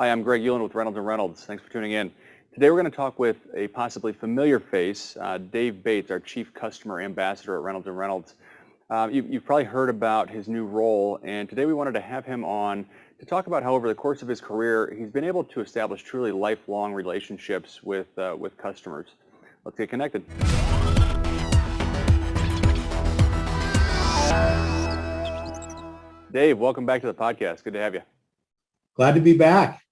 Hi, I'm Greg Euland with Reynolds and Reynolds. Thanks for tuning in. Today we're going to talk with a possibly familiar face, Dave Bates, our Chief Customer Ambassador at Reynolds and Reynolds. You've probably heard about his new role, and today we wanted to have him on to talk about how over the course of his career he's been able to establish truly lifelong relationships with customers. Let's get connected. Dave, welcome back to the podcast. Good to have you. Glad to be back.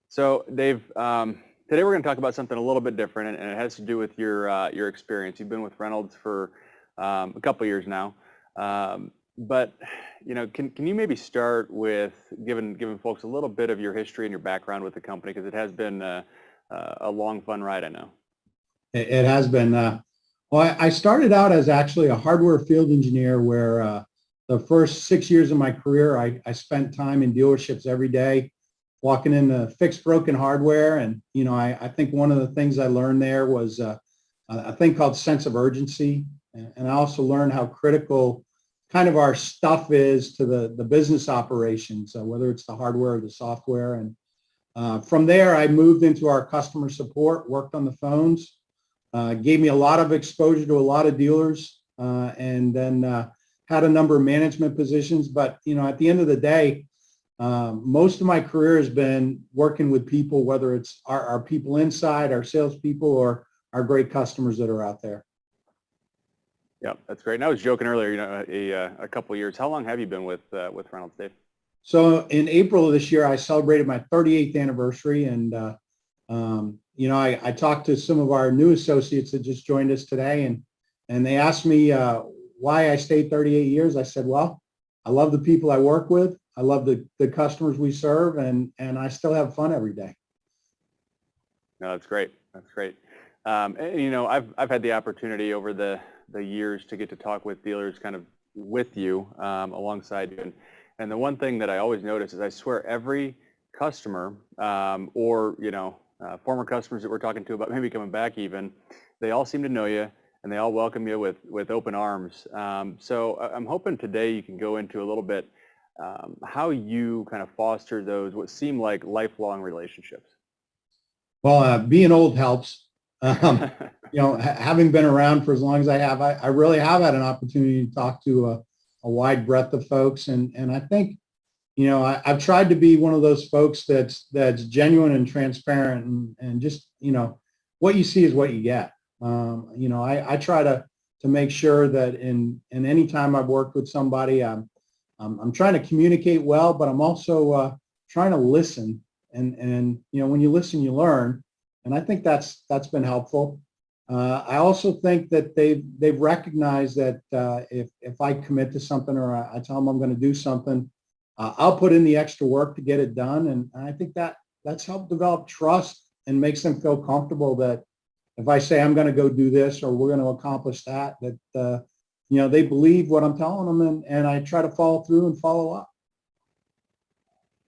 So, Dave, today we're going to talk about something a little bit different, and it has to do with your experience. You've been with Reynolds for a couple of years now, but can you maybe start with giving folks a little bit of your history and your background with the company, because it has been a long, fun ride, I know. It has been. I started out as actually a hardware field engineer, where the first 6 years of my career, I spent time in dealerships every day, walking in the fixed broken hardware. And, I think one of the things I learned there was a thing called sense of urgency. And I also learned how critical kind of our stuff is to the business operations, whether it's the hardware or the software. And from there, I moved into our customer support, worked on the phones, gave me a lot of exposure to a lot of dealers, and then had a number of management positions. But, at the end of the day, most of my career has been working with people, whether it's our people inside, our salespeople, or our great customers that are out there. Yeah, that's great. And I was joking earlier, a couple of years. How long have you been with Reynolds, Dave? So in April of this year, I celebrated my 38th anniversary. And, I talked to some of our new associates that just joined us today, and they asked me why I stayed 38 years. I said, well, I love the people I work with. I love the customers we serve, and I still have fun every day. No, that's great. That's great. I've had the opportunity over the years to get to talk with dealers kind of with you, alongside you. And the one thing that I always notice is I swear every customer, or former customers that we're talking to about maybe coming back even, they all seem to know you, and they all welcome you with open arms. So I'm hoping today you can go into a little bit how you kind of foster those what seem like lifelong relationships. Well, being old helps. Having been around for as long as I have, I really have had an opportunity to talk to a wide breadth of folks. And I think, I've tried to be one of those folks that's genuine and transparent, and just, what you see is what you get. I try to make sure that in any time I've worked with somebody, I'm trying to communicate well, but I'm also trying to listen. And when you listen, you learn. And I think that's been helpful. I also think that they've recognized that if I commit to something, or I tell them I'm going to do something, I'll put in the extra work to get it done. And I think that's helped develop trust and makes them feel comfortable that if I say I'm going to go do this, or we're going to accomplish that they believe what I'm telling them, and I try to follow through and follow up.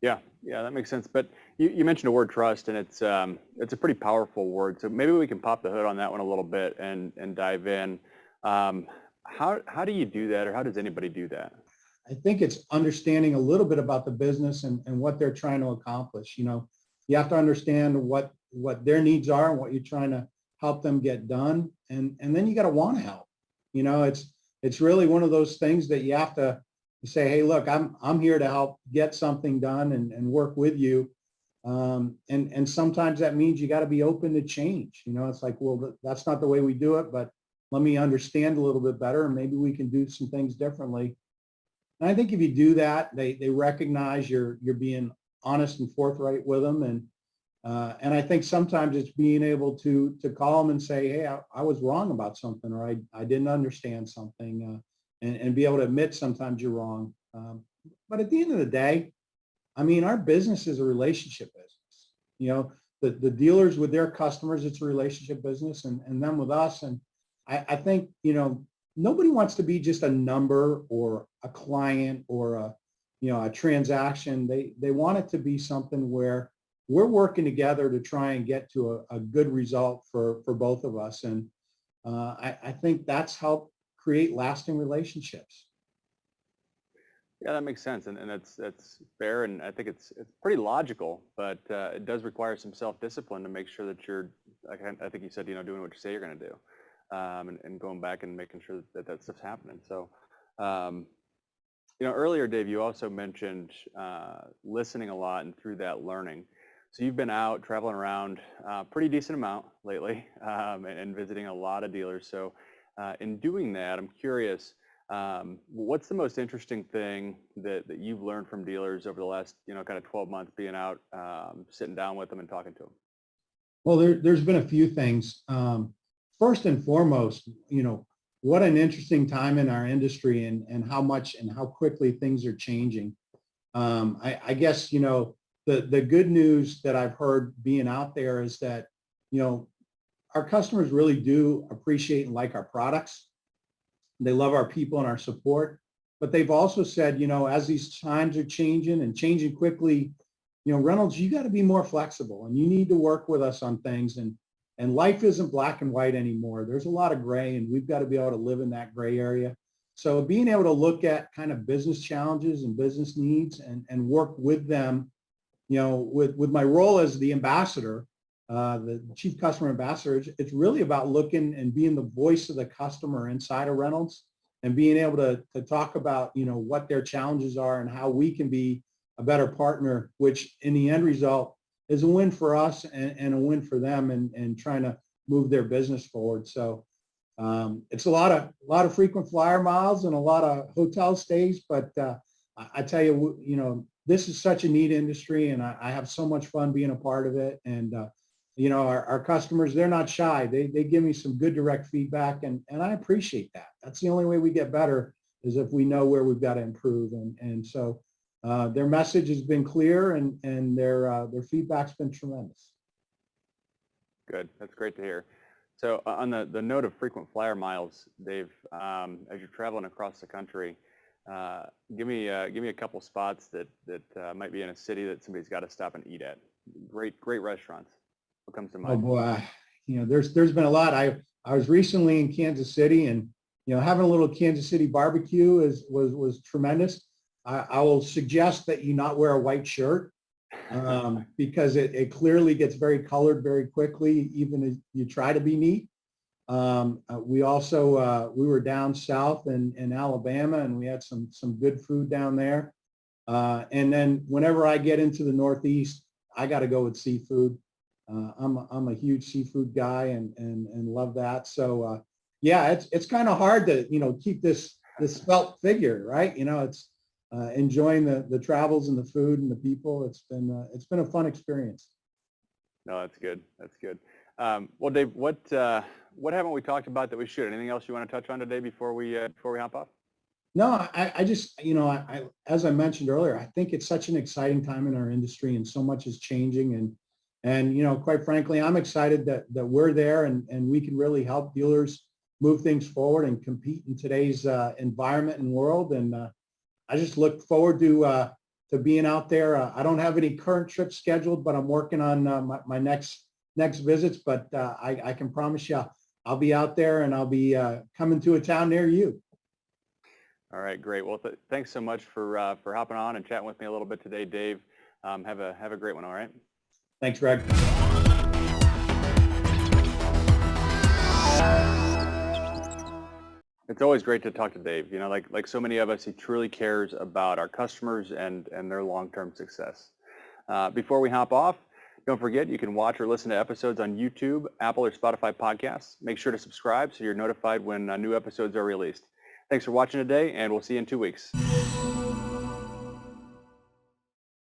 Yeah, that makes sense. But you mentioned the word trust, and it's a pretty powerful word. So maybe we can pop the hood on that one a little bit and dive in. How do you do that, or how does anybody do that? I think it's understanding a little bit about the business and what they're trying to accomplish. You have to understand what their needs are and what you're trying to help them get done, and then you got to want to help. It's really one of those things that you have to say, hey, look, I'm here to help get something done and work with you. And sometimes that means you got to be open to change. It's like, well, that's not the way we do it, but let me understand a little bit better, and maybe we can do some things differently. And I think if you do that, they recognize you're being honest and forthright with them. And I think sometimes it's being able to call them and say, hey, I was wrong about something, or I didn't understand something, and be able to admit sometimes you're wrong. But at the end of the day, our business is a relationship business. The dealers with their customers, it's a relationship business, and them with us. And I think, nobody wants to be just a number or a client or a transaction. They want it to be something where we're working together to try and get to a good result for both of us. And I think that's helped create lasting relationships. Yeah, that makes sense, and that's fair, and I think it's pretty logical, but it does require some self-discipline to make sure that you're, like I think you said, doing what you say you're going to do, and going back and making sure that stuff's happening. So, um, earlier, Dave, you also mentioned listening a lot and through that learning. So you've been out traveling around pretty decent amount lately, and visiting a lot of dealers. So in doing that, I'm curious, what's the most interesting thing that you've learned from dealers over the last, kind of 12 months being out, sitting down with them and talking to them? Well, there's been a few things. First and foremost, what an interesting time in our industry and how much and how quickly things are changing. I guess, the good news that I've heard being out there is that, you know, our customers really do appreciate and like our products. They love our people and our support. But they've also said, as these times are changing and changing quickly, Reynolds, you got to be more flexible and you need to work with us on things. And life isn't black and white anymore. There's a lot of gray, and we've got to be able to live in that gray area. So being able to look at kind of business challenges and business needs and work with them, with my role as the ambassador, the chief customer ambassador, it's really about looking and being the voice of the customer inside of Reynolds and being able to talk about, what their challenges are and how we can be a better partner, which in the end result is a win for us and a win for them and trying to move their business forward. So it's a lot of frequent flyer miles and a lot of hotel stays, but I tell you, this is such a neat industry, and I have so much fun being a part of it. And our customers, they're not shy. They give me some good direct feedback, and I appreciate that. That's the only way we get better is if we know where we've got to improve. And so their message has been clear, and their feedback's been tremendous. Good. That's great to hear. So on the note of frequent flyer miles, Dave, as you're traveling across the country, give me a couple spots that might be in a city that somebody's got to stop and eat at. Great restaurants. What comes to Oh mind? boy, there's been a lot. I was recently in Kansas City, and having a little Kansas City barbecue was tremendous. I will suggest that you not wear a white shirt because it clearly gets very colored very quickly, even as you try to be neat. We also we were down south in Alabama, and we had some good food down there. And then whenever I get into the Northeast, I got to go with seafood. I'm a huge seafood guy and love that. So yeah, it's kind of hard to keep this svelte figure, right? It's enjoying the travels and the food and the people. It's been a fun experience. No, that's good. That's good. Well, Dave, what haven't we talked about that we should? Anything else you want to touch on today before we hop off? No, I just, as I mentioned earlier, I think it's such an exciting time in our industry, and so much is changing. And quite frankly, I'm excited that we're there and we can really help dealers move things forward and compete in today's environment and world. And I just look forward to being out there. I don't have any current trips scheduled, but I'm working on my next visits. But I can promise you, I'll be out there, and I'll be coming to a town near you. All right, great. Well, thanks so much for hopping on and chatting with me a little bit today, Dave. Have a great one. All right. Thanks, Greg. It's always great to talk to Dave. Like so many of us, he truly cares about our customers and their long-term success. Before we hop off, don't forget you can watch or listen to episodes on YouTube, Apple, or Spotify podcasts. Make sure to subscribe so you're notified when new episodes are released. Thanks for watching today, and we'll see you in 2 weeks.